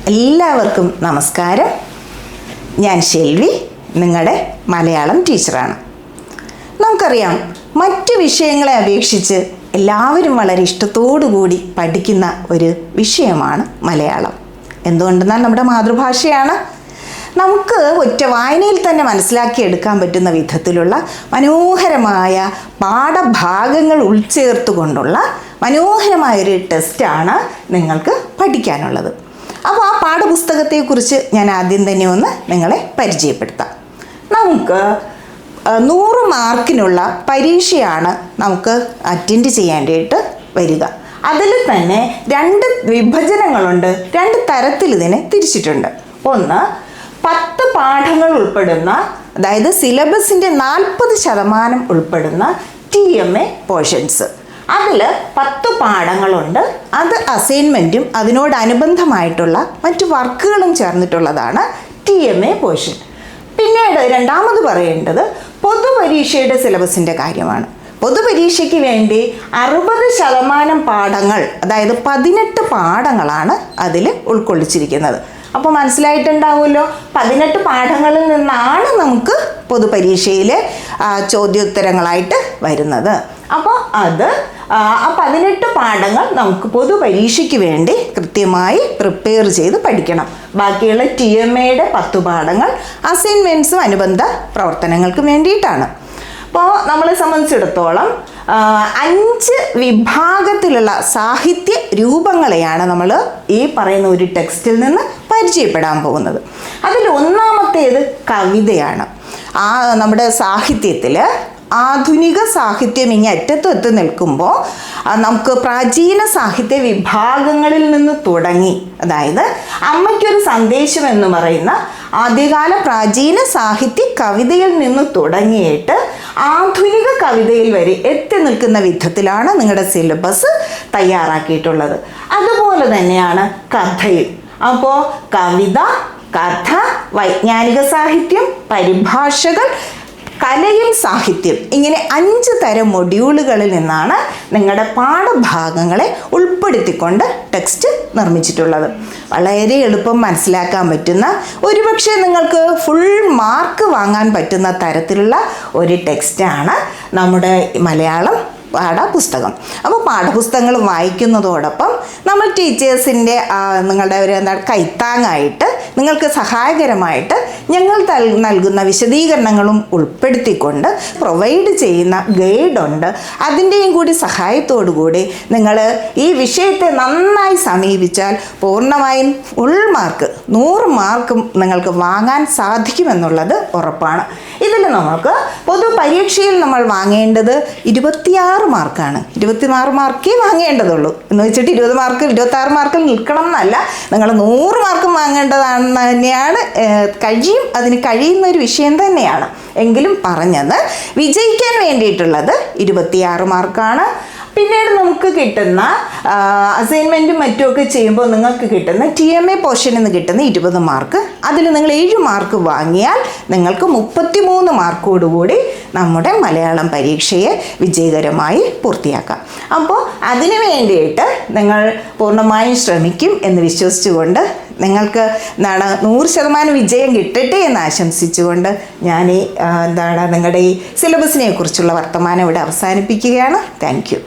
എല്ലാവർക്കും നമസ്കാരം. ഞാൻ ഷെൽവി, നിങ്ങളുടെ മലയാളം ടീച്ചറാണ്. നമുക്കറിയാം, മറ്റു വിഷയങ്ങളെ അപേക്ഷിച്ച് എല്ലാവരും വളരെ ഇഷ്ടത്തോടു കൂടി പഠിക്കുന്ന ഒരു വിഷയമാണ് മലയാളം. എന്തുകൊണ്ടെന്നാൽ നമ്മുടെ മാതൃഭാഷയാണ്. നമുക്ക് ഒറ്റ വായനയിൽ തന്നെ മനസ്സിലാക്കിയെടുക്കാൻ പറ്റുന്ന വിധത്തിലുള്ള മനോഹരമായ പാഠഭാഗങ്ങൾ ഉൾച്ചേർത്തുകൊണ്ടുള്ള മനോഹരമായൊരു ടെസ്റ്റാണ് നിങ്ങൾക്ക് പഠിക്കാനുള്ളത്. അപ്പോൾ ആ പാഠപുസ്തകത്തെക്കുറിച്ച് ഞാൻ ആദ്യം തന്നെ ഒന്ന് നിങ്ങളെ പരിചയപ്പെടുത്താം. നമുക്ക് 100 മാർക്കിനുള്ള പരീക്ഷയാണ് നമുക്ക് അറ്റൻഡ് ചെയ്യാനായിട്ട് വരിക. അതിൽ തന്നെ 2 വിഭജനങ്ങളുണ്ട്, 2 തരത്തിൽ ഇതിനെ തിരിച്ചിട്ടുണ്ട്. ഒന്ന്, 10 പാഠങ്ങൾ ഉൾപ്പെടുന്ന, അതായത് സിലബസിൻ്റെ 40% ഉൾപ്പെടുന്ന TMA പോർഷൻസ്. അതിൽ 10 പാഠങ്ങളുണ്ട്. അത് അസൈൻമെൻറ്റും അതിനോടനുബന്ധമായിട്ടുള്ള മറ്റു വർക്കുകളും ചേർന്നിട്ടുള്ളതാണ് TMA പോർഷൻ. പിന്നീട് രണ്ടാമത് പറയേണ്ടത് പൊതുപരീക്ഷയുടെ സിലബസിൻ്റെ കാര്യമാണ്. പൊതുപരീക്ഷയ്ക്ക് വേണ്ടി 60% പാഠങ്ങൾ, അതായത് 18 പാഠങ്ങളാണ് അതിൽ ഉൾക്കൊള്ളിച്ചിരിക്കുന്നത്. അപ്പോൾ മനസ്സിലായിട്ടുണ്ടാവുമല്ലോ, 18 പാഠങ്ങളിൽ നിന്നാണ് നമുക്ക് പൊതുപരീക്ഷയിലെ ചോദ്യോത്തരങ്ങളായിട്ട് വരുന്നത്. അപ്പോൾ അത് ആ 18 പാഠങ്ങൾ നമുക്ക് പൊതുപരീക്ഷയ്ക്ക് വേണ്ടി കൃത്യമായി പ്രിപ്പയർ ചെയ്ത് പഠിക്കണം. ബാക്കിയുള്ള TMAയുടെ 10 പാഠങ്ങൾ അസൈൻമെൻറ്റ്സും അനുബന്ധ പ്രവർത്തനങ്ങൾക്കും വേണ്ടിയിട്ടാണ്. അപ്പോൾ നമ്മളെ സംബന്ധിച്ചിടത്തോളം 5 വിഭാഗത്തിലുള്ള സാഹിത്യ രൂപങ്ങളെയാണ് നമ്മൾ ഈ പറയുന്ന ഒരു ടെക്സ്റ്റിൽ നിന്ന് പരിചയപ്പെടാൻ പോകുന്നത്. അതിൽ ഒന്നാമത്തേത് കവിതയാണ്. നമ്മുടെ സാഹിത്യത്തിൽ ആധുനിക സാഹിത്യം ഇങ്ങനെ അറ്റത്തെത്തി നിൽക്കുമ്പോൾ നമുക്ക് പ്രാചീന സാഹിത്യ വിഭാഗങ്ങളിൽ നിന്ന് തുടങ്ങി, അതായത് അമ്മയ്ക്കൊരു സന്ദേശം എന്ന് പറയുന്ന ആദ്യകാല പ്രാചീന സാഹിത്യ കവിതയിൽ നിന്ന് തുടങ്ങിയിട്ട് ആധുനിക കവിതയിൽ വരെ എത്തി നിൽക്കുന്ന വിധത്തിലാണ് നിങ്ങളുടെ സിലബസ് തയ്യാറാക്കിയിട്ടുള്ളത്. അതുപോലെ തന്നെയാണ് കഥയും. അപ്പോൾ കവിത, കഥ, വൈജ്ഞാനിക സാഹിത്യം, പരിഭാഷകൾ, കലയും സാഹിത്യം, ഇങ്ങനെ 5 തരം മൊഡ്യൂളുകളിൽ നിന്നാണ് നിങ്ങളുടെ പാഠഭാഗങ്ങളെ ഉൾപ്പെടുത്തിക്കൊണ്ട് ടെക്സ്റ്റ് നിർമ്മിച്ചിട്ടുള്ളത്. വളരെ എളുപ്പം മനസ്സിലാക്കാൻ പറ്റുന്ന, ഒരുപക്ഷെ നിങ്ങൾക്ക് ഫുൾ മാർക്ക് വാങ്ങാൻ പറ്റുന്ന തരത്തിലുള്ള ഒരു ടെക്സ്റ്റാണ് നമ്മുടെ മലയാളം പാഠപുസ്തകം. അപ്പോൾ പാഠപുസ്തകങ്ങൾ വായിക്കുന്നതോടൊപ്പം നമ്മൾ ടീച്ചേഴ്സിൻ്റെ നിങ്ങളുടെ ഒരു കൈത്താങ്ങായിട്ട്, നിങ്ങൾക്ക് സഹായകരമായിട്ട് ഞങ്ങൾ നൽകുന്ന വിശദീകരണങ്ങളും ഉൾപ്പെടുത്തിക്കൊണ്ട് പ്രൊവൈഡ് ചെയ്യുന്ന ഗൈഡുണ്ട്. അതിൻ്റെയും കൂടി സഹായത്തോടു കൂടി നിങ്ങൾ ഈ വിഷയത്തെ നന്നായി സമീപിച്ചാൽ പൂർണ്ണമായും ഫുൾ മാർക്ക് 100 മാർക്കും നിങ്ങൾക്ക് വാങ്ങാൻ സാധിക്കുമെന്നുള്ളത് ഉറപ്പാണ്. ഇതിൽ നമുക്ക് പൊതുപരീക്ഷയിൽ നമ്മൾ വാങ്ങേണ്ടത് 26 മാർക്കാണ്. 26 മാർക്കേ വാങ്ങേണ്ടതുള്ളൂ എന്ന് വെച്ചിട്ട് 26 മാർക്കിൽ നിൽക്കണം എന്നല്ല, നിങ്ങൾ 100 മാർക്കും വാങ്ങേണ്ടതാണെന്ന് തന്നെയാണ് അതിന് കഴിയുന്ന ഒരു വിഷയം തന്നെയാണ്. എങ്കിലും പറഞ്ഞത് വിജയിക്കാൻ വേണ്ടിയിട്ടുള്ളത് 26 മാർക്കാണ്. പിന്നീട് നമുക്ക് കിട്ടുന്ന അസൈൻമെൻറ്റും മറ്റുമൊക്കെ ചെയ്യുമ്പോൾ നിങ്ങൾക്ക് കിട്ടുന്ന TMA പോർഷനിൽ നിന്ന് കിട്ടുന്ന 20 മാർക്ക്, അതിൽ നിങ്ങൾ 7 മാർക്ക് വാങ്ങിയാൽ നിങ്ങൾക്ക് 33 മാർക്കോടുകൂടി നമ്മുടെ മലയാളം പരീക്ഷയെ വിജയകരമായി പൂർത്തിയാക്കാം. അപ്പോൾ അതിനു വേണ്ടിയിട്ട് നിങ്ങൾ പൂർണ്ണമായും ശ്രമിക്കും എന്ന് വിശ്വസിച്ചുകൊണ്ട്, നിങ്ങൾക്ക് 100% വിജയം കിട്ടട്ടെ എന്ന് ആശംസിച്ചുകൊണ്ട് ഞാൻ നിങ്ങളുടെ ഈ സിലബസിനെ കുറിച്ചുള്ള വർത്തമാനം ഇവിടെ അവസാനിപ്പിക്കുകയാണ്. Thank you.